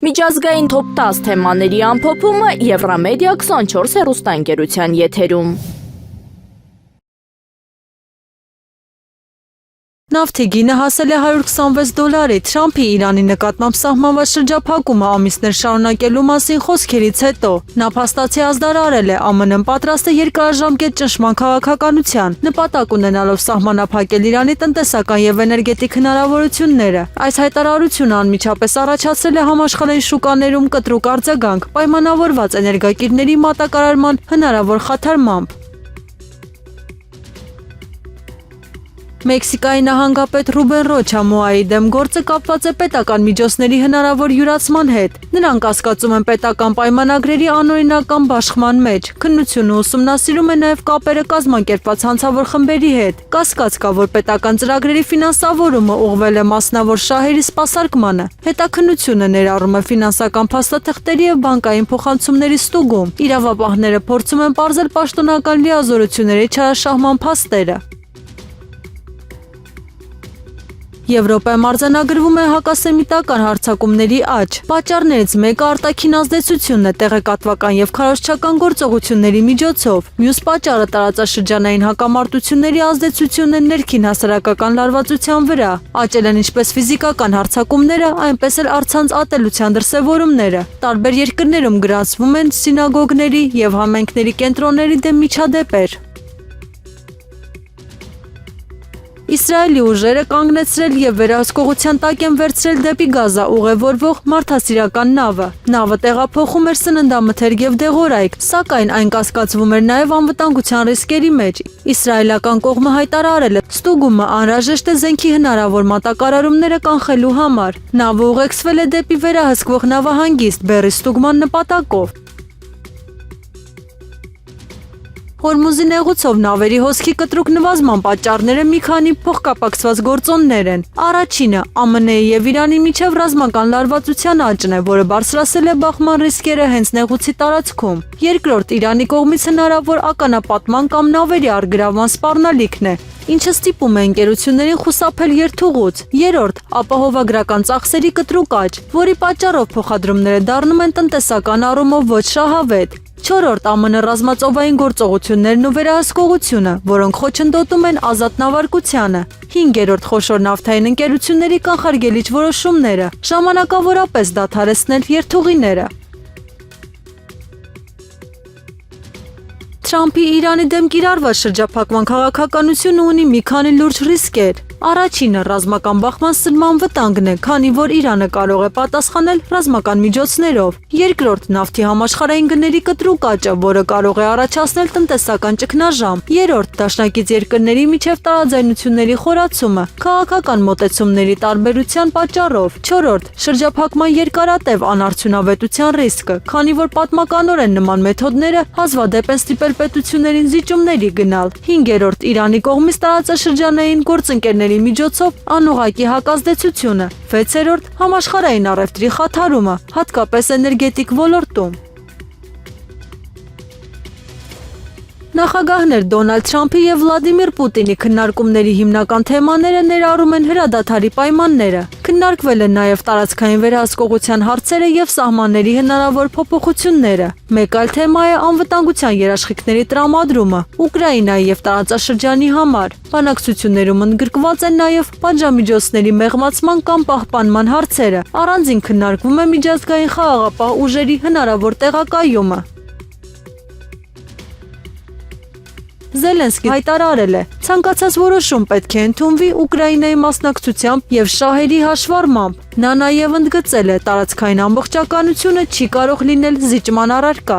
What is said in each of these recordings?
Միջազգային top 10 թեմաների ամփոփումը Եվրամեդիա 24 հեռուստաընկերության եթերում։ Նավթի գինը հասել է $126, Թրամփի Իրանի նկատմամբ սահմանված շրջափակումը ամիսներ շարունակելու մասին խոսքերից հետո։ Նա փաստացի ազդարարել է ԱՄՆ-ն պատրաստ է երկարաժամկետ ճնշման քաղաքականության, նպատակ ունենալով սահմանափակել Իրանի տնտեսական եւ էներգետիկ հնարավորությունները։ Այս հայտարարությունը անմիջապես առաջացրել է համաշխարհային շուկաներում կտրուկ արձագանք, պայմանավորված էներգակիրների մատակարարման հնարավոր խաթարմամբ։ Մեքսիկայի նահանգապետ Ռուբեն Ռոչա Մոայի դեմ գործը կապված է պետական միջոցների հնարավոր յուրացման հետ։ Նրանք կասկածում են պետական պայմանագրերի անօրինական բաշխման մեջ։ Քննությունը ուսումնասիրում է նաև կապերը կազմակերպված հանցավոր խմբերի հետ։ Կասկած կա, որ պետական ծրագրերի ֆինանսավորումը ուղղվել է մասնավոր շահերի սպասարկմանը։ Հետաքննությունը ներառում է ֆինանսական փաստաթղթերի եւ բանկային փոխանցումների ստուգում։ Իրավապահները փորձում են պարզել պաշտոնական լիազորությունների չարաշահման փաստերը։ Եվրոպայում արձանագրվում է հակասեմիտական հարձակումների աճ։ Պատճառներից մեկը արտաքին ազդեցությունն է տեղեկատվական եւ քարոզչական գործողությունների միջոցով։ Մյուս պատճառը տարածաշրջանային հակամարտությունների ազդեցությունն է ներքին հասարակական լարվածության վրա։ Աճել են ինչպես ֆիզիկական հարձակումները, այնպես էլ առցանց ատելության դրսևորումները։ Տարբեր երկրներում գրանցվում են սինագոգների եւ համայնքների կենտրոնների դեմ միջադեպեր։ Իսրայելի ուժերը կանգնեցրել եւ վերահսկողության տակ են վերցրել դեպի Գազա ուղևորվող մարդասիրական նավը։ Նավը տեղափոխում էր սննդամթերք եւ դեղորայք, սակայն այն կասկածվում էր նաեւ անվտանգության ռիսկերի մեջ։ Իսրայելական կողմը հայտարարել է, ստուգումը անհրաժեշտ է զենքի հնարավոր մատակարարումները կանխելու համար։ Նավը ուղեկցվել է դեպի վերահսկվող նավահանգիստ բեռի ստուգման նպատակով։ Հորմուզի նեղուցով նավերի հոսքի կտրուկ նվազման պատճառները մի քանի փոխկապակցված գործոններ են։ Առաջինը ԱՄՆ-ի եւ Իրանի միջև ռազմական լարվածության աճն է, որը բարձրացել է բախման ռիսկերը հենց նեղուցի տարածքում։ Երկրորդ Իրանի կողմից հնարավոր ականապատման կամ նավերի առգրավման սպառնալիքն է, ինչը ստիպում է ընկերություններին խուսափել երթուղուց։ Երրորդ ապահովագրական ծախսերի կտրուկ աճ, որի պատճառով փոխադրումները դառնում են տնտեսական առումով ոչ շահավետ։ Չորրորդ ԱՄՆ ռազմածովային գործողություններն ու վերահսկողությունը, որոնք խոչընդոտում են ազատ նավարկությանը։ Հինգերորդ խոշոր նավթային ընկերությունների կանխարգելիչ որոշումները, ժամանակավորապես դադարեցնել երթուղիները։ Թրամփի Իրանի դեմ կիրառված շրջափակման քաղաքականությունը ունի մի քանի լուրջ ռիսկեր։ Առաջինը ռազմական բախման սրման վտանգն է, քանի որ Իրանը կարող է պատասխանել ռազմական միջոցներով։ Երկրորդ նավթի համաշխարհային գների կտրուկ աճը, որը կարող է առաջացնել տնտեսական ճգնաժամ։ Երրորդ դաշնակից երկրների միջև տարաձայնությունների խորացումը, քաղաքական մոտեցումների տարբերության պատճառով։ Չորրորդ շրջափակման երկարատև անարդյունավետության ռիսկը, քանի որ պատմականորեն նման մեթոդները հազվադեպ են ստիպել պետություններին զիջումների գնալ։ Հինգերորդ Իրանի կողմից տարածաշրջանային գործընկերների միջոցով անուղղակի հակազդեցությունը։ Վեցերորդ համաշխարհային առևտրի խաթարումը, հատկապես էներգետիկ ոլորտում։ Նախագահներ Դոնալդ Թրամփի եւ Վլադիմիր Պուտինի քննարկումների հիմնական թեմաները ներառում են հրադադարի պայմանները։ Քննարկվել են նաեւ տարածքային վերահսկողության հարցերը եւ սահմանների հնարավոր փոփոխությունները։ Մեկ այլ թեմա է անվտանգության երաշխիքների տրամադրումը Ուկրաինայի եւ տարածաշրջանի համար։ Բանակցություններում ընդգրկված են նաեւ պատժամիջոցների մեղմացման կամ պահպանման հարցերը։ Առանձին քննարկվում է միջազգային խաղաղապահ ուժերի հնարավոր տեղակայումը։ Զելենսկին հայտարարել է, ցանկացած որոշում պետք է ընդունվի Ուկրաինայի մասնակցությամբ եւ շահերի հաշվառմամբ։ Նա նաեւ ընդգծել է, տարածքային ամբողջականությունը չի կարող լինել զիջման առարկա։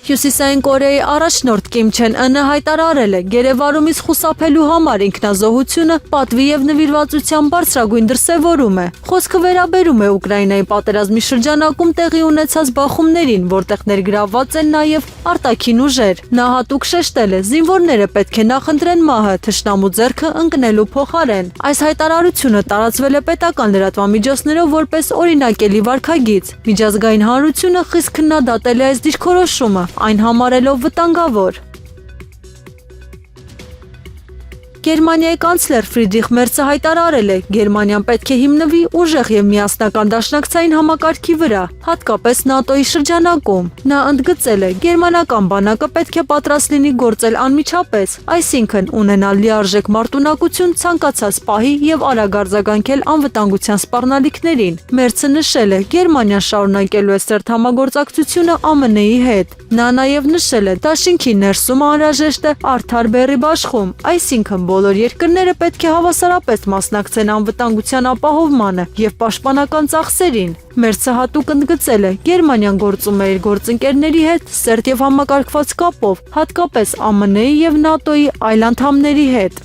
Հյուսիսային Կորեայի առաջնորդ Կիմ Չեն Ընը հայտարարել է, գերեվարումից խուսափելու համար ինքնազոհությունը պատվի եւ նվիրվածության բարձրագույն դրսեւորում է։ Խոսքը վերաբերում է Ուկրաինայի պատերազմի շրջանակում տեղի ունեցած բախումներին, որտեղ ներգրավված են նաեւ արտաքին ուժեր։ Նա հատուկ շեշտել է, զինվորները պետք է նախընտրեն մահը թշնամու ձեռքը ընկնելու փոխարեն։ Այս հայտարարությունը տարածվել է պետական լրատվամիջոցներով որպես օրինակելի վարքագիծ։ Միջազգային հանրությունը խիստ քննադատել է այս դիրքորոշումը, այն համարելով վտանգավոր։ Գերմանիայի կանցլեր Ֆրիդրիխ Մերցը հայտարարել է, Գերմանիան պետք է հիմնվի ուժեղ եւ միասնական դաշնակցային համակարգի վրա, հատկապես ՆԱՏՕ-ի շրջանակում։ Նա ընդգծել է, գերմանական բանակը պետք է պատրաստ լինի գործել անմիջապես, այսինքն ունենալ լիարժեք մարտունակություն ցանկացած պահի եւ արագ արձագանքել անվտանգության սպառնալիքներին։ Մերցը նշել է, Գերմանիան շարունակելու է սերտ համագործակցությունը ԱՄՆ-ի հետ։ Նա նաեւ նշել է, դաշինքի ներսում անհրաժեշտ է արդար բեռի բաշխում, այսինքն բոլոր երկրները պետք է հավասարապես մասնակցեն անվտանգության ապահովմանը եւ պաշտպանական ծախսերին։ Մերցը հատուկ ընդգծել է, Գերմանիան գործում է իր գործընկերների հետ սերտ եւ համակարգված կապով, հատկապես ԱՄՆ-ի եւ ՆԱՏՕ-ի այլ անդամների հետ։